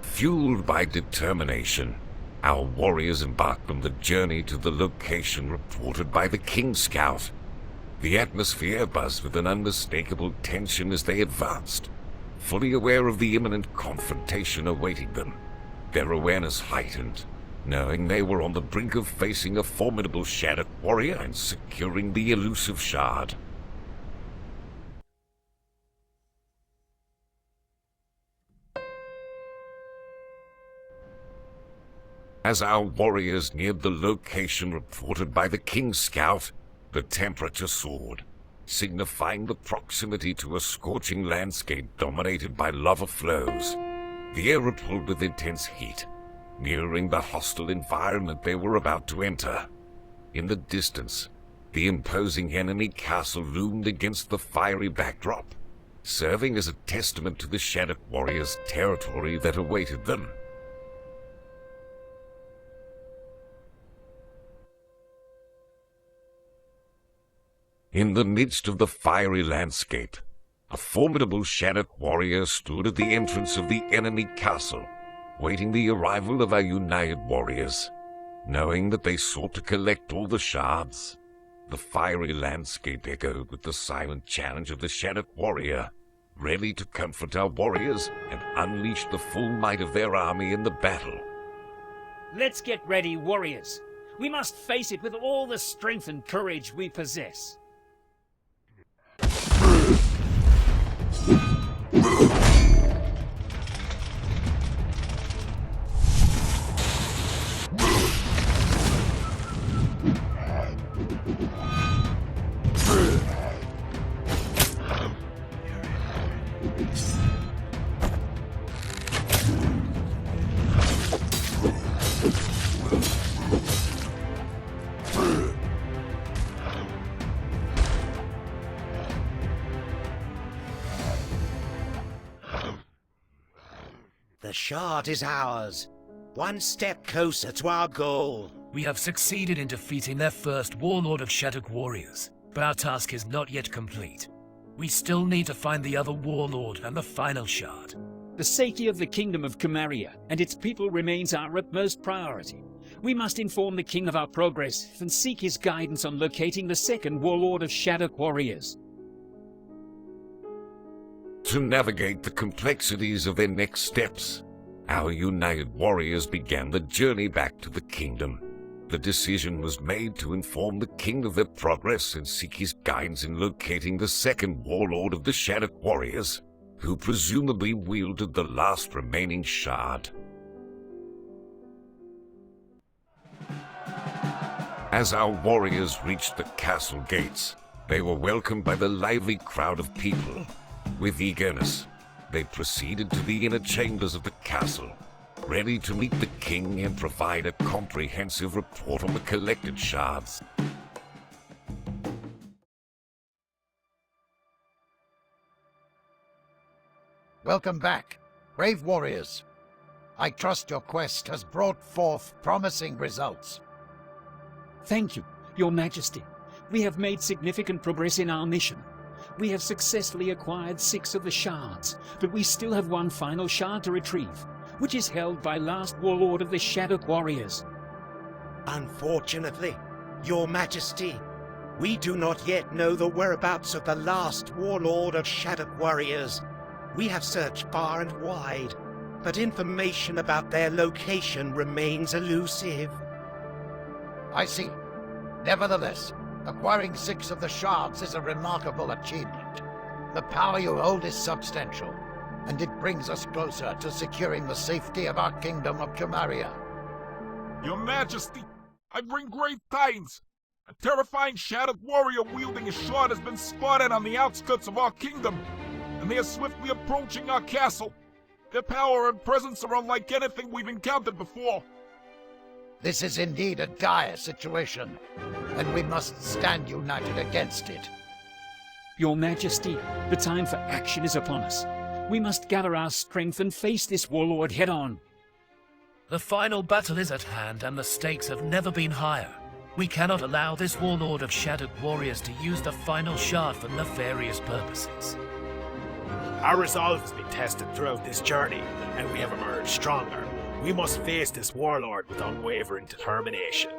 Fueled by determination, our warriors embarked on the journey to the location reported by the King Scout. The atmosphere buzzed with an unmistakable tension as they advanced, fully aware of the imminent confrontation awaiting them. Their awareness heightened, knowing they were on the brink of facing a formidable Shattuck warrior and securing the elusive shard. As our warriors neared the location reported by the King Scout, the temperature soared, signifying the proximity to a scorching landscape dominated by lava flows. The air rippled with intense heat, mirroring the hostile environment they were about to enter. In the distance, the imposing enemy castle loomed against the fiery backdrop, serving as a testament to the Shattuck warriors' territory that awaited them. In the midst of the fiery landscape, a formidable Shattuck warrior stood at the entrance of the enemy castle, waiting the arrival of our united warriors. Knowing that they sought to collect all the shards, the fiery landscape echoed with the silent challenge of the Shattuck warrior, ready to comfort our warriors and unleash the full might of their army in the battle. Let's get ready, warriors. We must face it with all the strength and courage we possess. The shard is ours. One step closer to our goal. We have succeeded in defeating their first warlord of Shattuck warriors, but our task is not yet complete. We still need to find the other warlord and the final shard. The safety of the Kingdom of Camaria and its people remains our utmost priority. We must inform the King of our progress and seek his guidance on locating the second warlord of Shattuck warriors. To navigate the complexities of their next steps, our united warriors began the journey back to the kingdom. The decision was made to inform the king of their progress and seek his guidance in locating the second warlord of the Shattuck warriors, who presumably wielded the last remaining shard. As our warriors reached the castle gates, they were welcomed by the lively crowd of people. With eagerness, they proceeded to the inner chambers of the castle, ready to meet the king and provide a comprehensive report on the collected shards. Welcome back, brave warriors. I trust your quest has brought forth promising results. Thank you, Your Majesty. We have made significant progress in our mission. We have successfully acquired 6 of the shards, but we still have one final shard to retrieve, which is held by last warlord of the Shattuck warriors. Unfortunately, Your Majesty, we do not yet know the whereabouts of the last warlord of Shattuck warriors. We have searched far and wide, but information about their location remains elusive. I see. Nevertheless, acquiring 6 of the shards is a remarkable achievement. The power you hold is substantial, and it brings us closer to securing the safety of our kingdom of Camaria. Your Majesty, I bring great tidings. A terrifying Shattuck warrior wielding a shard has been spotted on the outskirts of our kingdom, and they are swiftly approaching our castle. Their power and presence are unlike anything we've encountered before. This is indeed a dire situation, and we must stand united against it. Your Majesty, the time for action is upon us. We must gather our strength and face this warlord head-on. The final battle is at hand, and the stakes have never been higher. We cannot allow this warlord of Shattuck warriors to use the final shard for nefarious purposes. Our resolve has been tested throughout this journey, and we have emerged stronger. We must face this warlord with unwavering determination.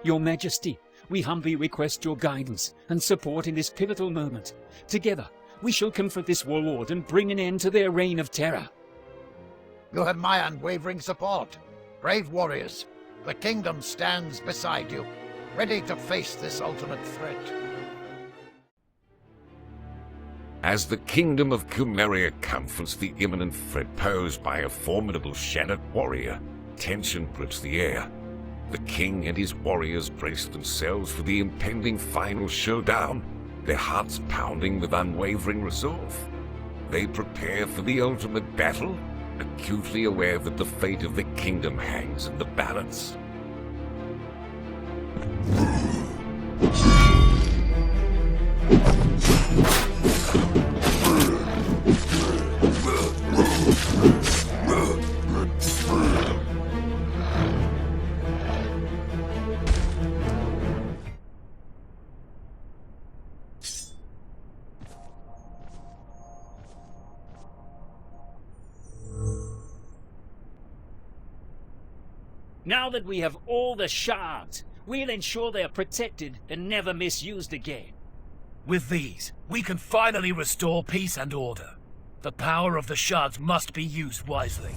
Your Majesty, we humbly request your guidance and support in this pivotal moment. Together, we shall confront this warlord and bring an end to their reign of terror. You have my unwavering support. Brave warriors, the kingdom stands beside you, ready to face this ultimate threat. As the kingdom of Kumeria confronts the imminent threat posed by a formidable Shattered warrior, tension grips the air. The king and his warriors brace themselves for the impending final showdown, their hearts pounding with unwavering resolve. They prepare for the ultimate battle, acutely aware that the fate of the kingdom hangs in the balance. Now that we have all the shards, we'll ensure they are protected and never misused again. With these, we can finally restore peace and order. The power of the shards must be used wisely.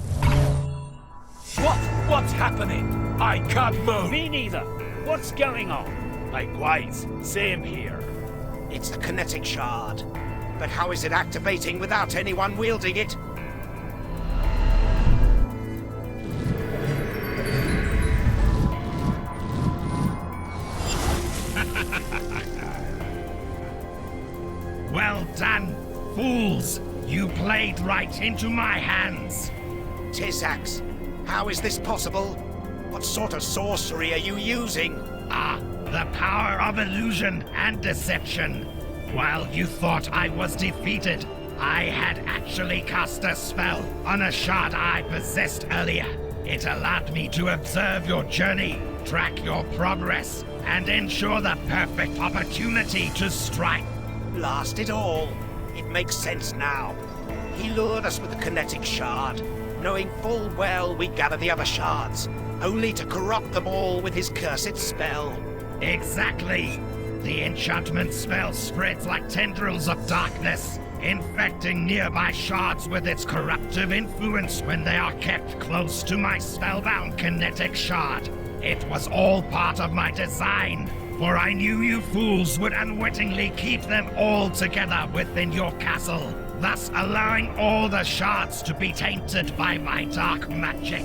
What's happening? I can't move! Me neither. What's going on? Likewise, same here. It's the kinetic shard. But how is it activating without anyone wielding it? Well done, fools! You played right into my hands. Tezax, how is this possible? What sort of sorcery are you using? Ah, the power of illusion and deception. While you thought I was defeated, I had actually cast a spell on a shard I possessed earlier. It allowed me to observe your journey, track your progress, and ensure the perfect opportunity to strike. Blast it all. It makes sense now. He lured us with the kinetic shard, knowing full well we gather the other shards, only to corrupt them all with his cursed spell. Exactly. The enchantment spell spreads like tendrils of darkness, infecting nearby shards with its corruptive influence when they are kept close to my spellbound kinetic shard. It was all part of my design, for I knew you fools would unwittingly keep them all together within your castle, thus allowing all the shards to be tainted by my dark magic.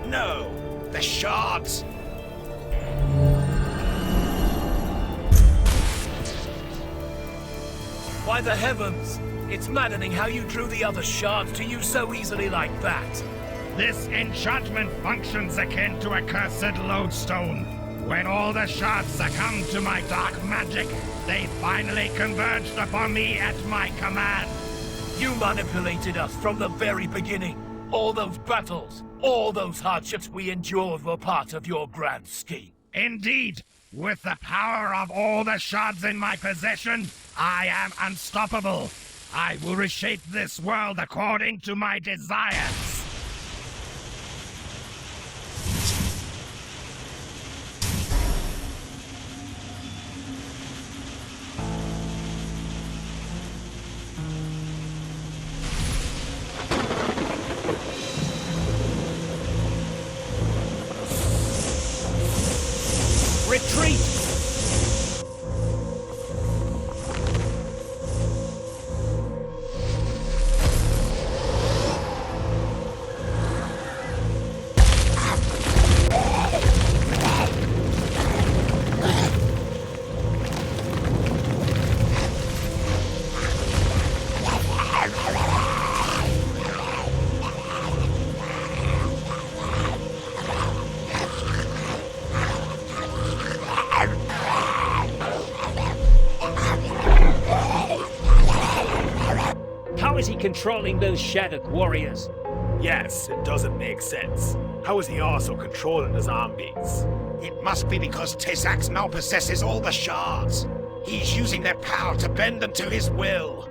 No, the shards. By the heavens! It's maddening how you drew the other shards to you so easily like that. This enchantment functions akin to a cursed lodestone. When all the shards succumbed to my dark magic, they finally converged upon me at my command. You manipulated us from the very beginning. All those battles, all those hardships we endured were part of your grand scheme. Indeed, with the power of all the shards in my possession, I am unstoppable. I will reshape this world according to my desires. Retreat! How is he controlling those Shattered warriors? Yes, it doesn't make sense. How is he also controlling the zombies? It must be because Tezax now possesses all the shards. He's using their power to bend them to his will.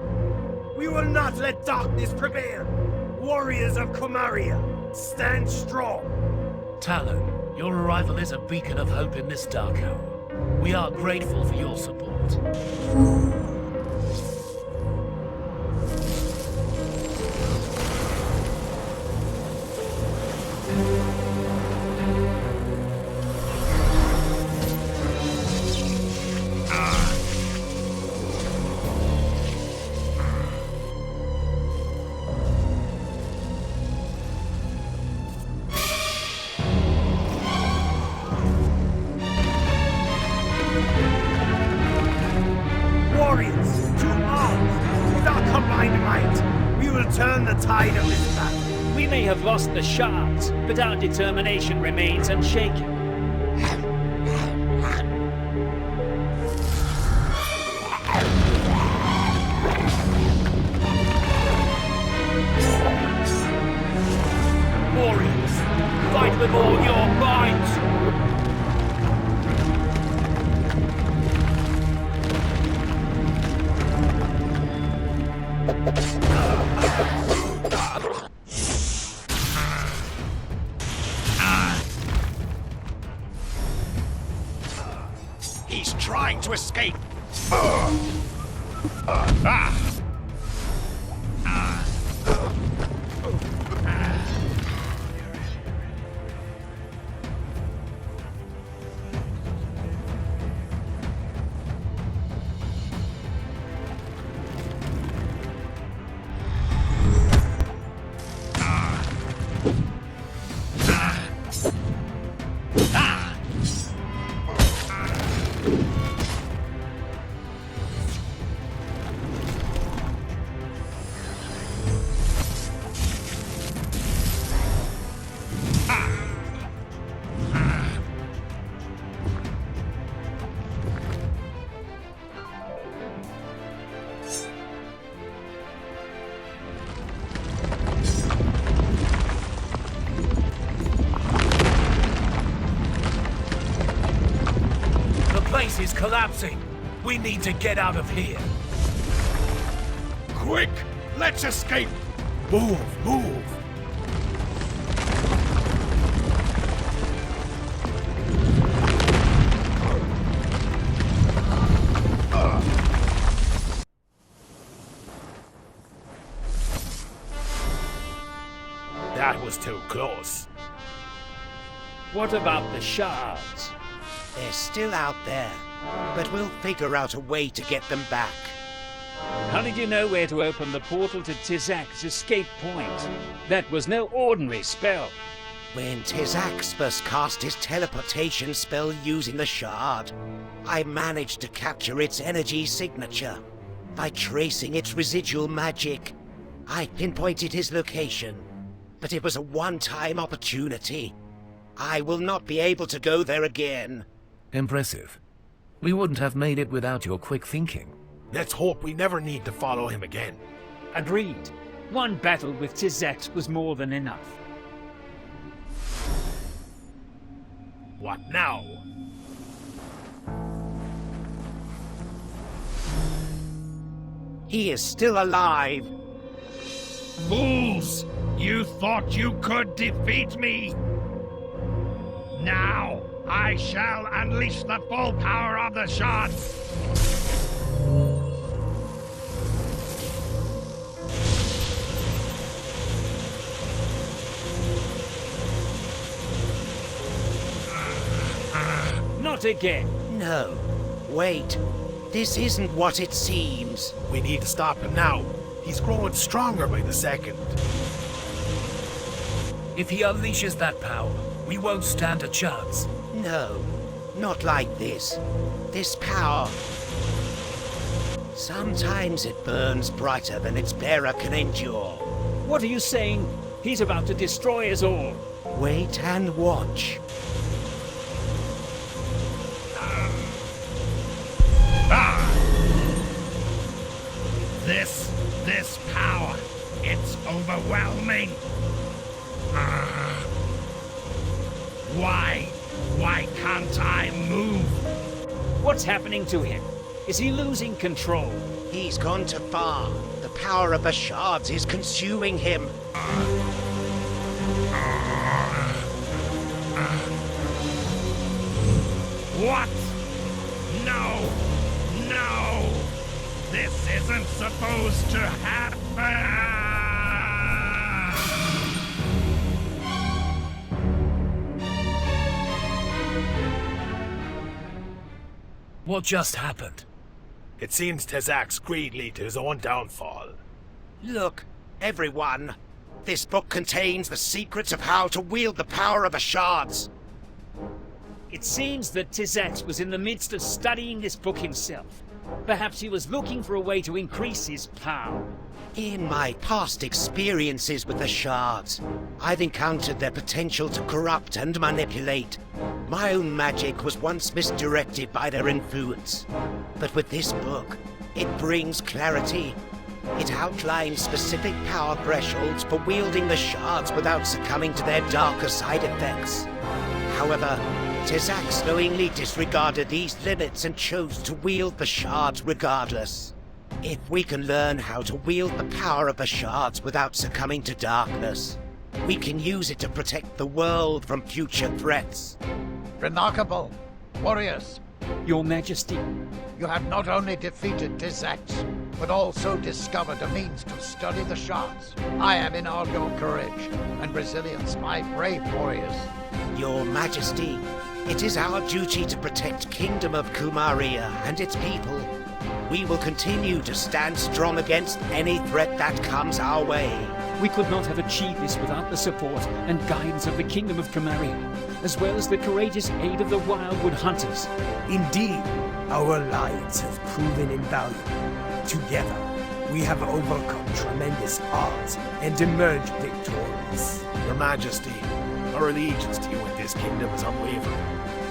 We will not let darkness prevail. Warriors of Comaria, stand strong. Talon, your arrival is a beacon of hope in this dark hour. We are grateful for your support. Warriors, to arms! With our combined might, we will turn the tide of this battle. We may have lost the shards, but our determination remains unshaken. Warriors, fight with all your might! He's trying to escape. The place is collapsing. We need to get out of here. Quick, let's escape. Move, move! That was too close. What about the shards? They're still out there, but we'll figure out a way to get them back. How did you know where to open the portal to Tezax's escape point? That was no ordinary spell. When Tezax first cast his teleportation spell using the shard, I managed to capture its energy signature. By tracing its residual magic, I pinpointed his location. But it was a one-time opportunity. I will not be able to go there again. Impressive. We wouldn't have made it without your quick thinking. Let's hope we never need to follow him again. Agreed. One battle with Tezax was more than enough. What now? He is still alive. Fools! You thought you could defeat me? Now, I shall unleash the full power of the shards! Not again. No. Wait. This isn't what it seems. We need to stop him now. He's growing stronger by the second. If he unleashes that power, we won't stand a chance. No. Not like this. This power. Sometimes it burns brighter than its bearer can endure. What are you saying? He's about to destroy us all. Wait and watch. This power, it's overwhelming. Why can't What's happening to him? Is he losing control? He's gone too far. The power of the shards is consuming him. What? No! No! This isn't supposed to happen! What just happened? It seems Tezax's greed lead to his own downfall. Look, everyone. This book contains the secrets of how to wield the power of the shards. It seems that Tezax was in the midst of studying this book himself. Perhaps he was looking for a way to increase his power. In my past experiences with the shards, I've encountered their potential to corrupt and manipulate. My own magic was once misdirected by their influence. But with this book, it brings clarity. It outlines specific power thresholds for wielding the shards without succumbing to their darker side effects. However, Tezax knowingly disregarded these limits and chose to wield the shards regardless. If we can learn how to wield the power of the shards without succumbing to darkness, we can use it to protect the world from future threats. Remarkable. Warriors, Your Majesty, you have not only defeated Tezax, but also discovered a means to study the shards. I am in awe of your courage and resilience, my brave warriors. Your Majesty, it is our duty to protect Kingdom of Kumaria and its people. We will continue to stand strong against any threat that comes our way. we could not have achieved this without the support and guidance of the Kingdom of Kumaria, as well as the courageous aid of the Wildwood Hunters. Indeed, our alliance has proven invaluable. Together, we have overcome tremendous odds and emerged victorious. Your Majesty, our allegiance to you and this kingdom is unwavering.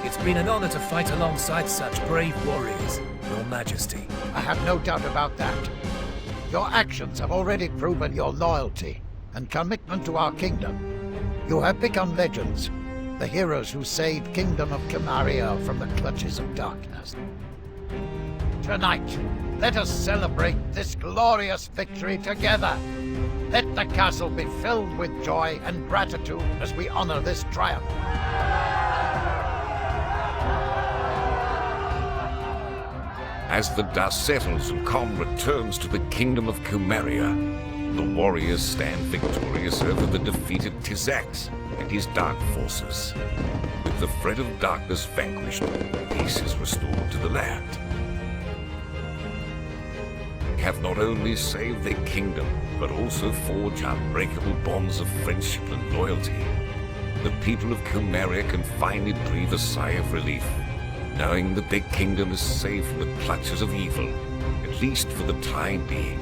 It's been an honor to fight alongside such brave warriors, Your Majesty. I have no doubt about that. Your actions have already proven your loyalty and commitment to our kingdom. You have become legends, the heroes who saved Kingdom of Kumaria from the clutches of darkness. Tonight, let us celebrate this glorious victory together. Let the castle be filled with joy and gratitude as we honor this triumph. As the dust settles and calm returns to the Kingdom of Kumaria, the warriors stand victorious over the defeated Tezax and his dark forces. With the threat of darkness vanquished, peace is restored to the land. They have not only saved their kingdom, but also forged unbreakable bonds of friendship and loyalty. The people of Kumaria can finally breathe a sigh of relief, knowing that their kingdom is safe from the clutches of evil, at least for the time being.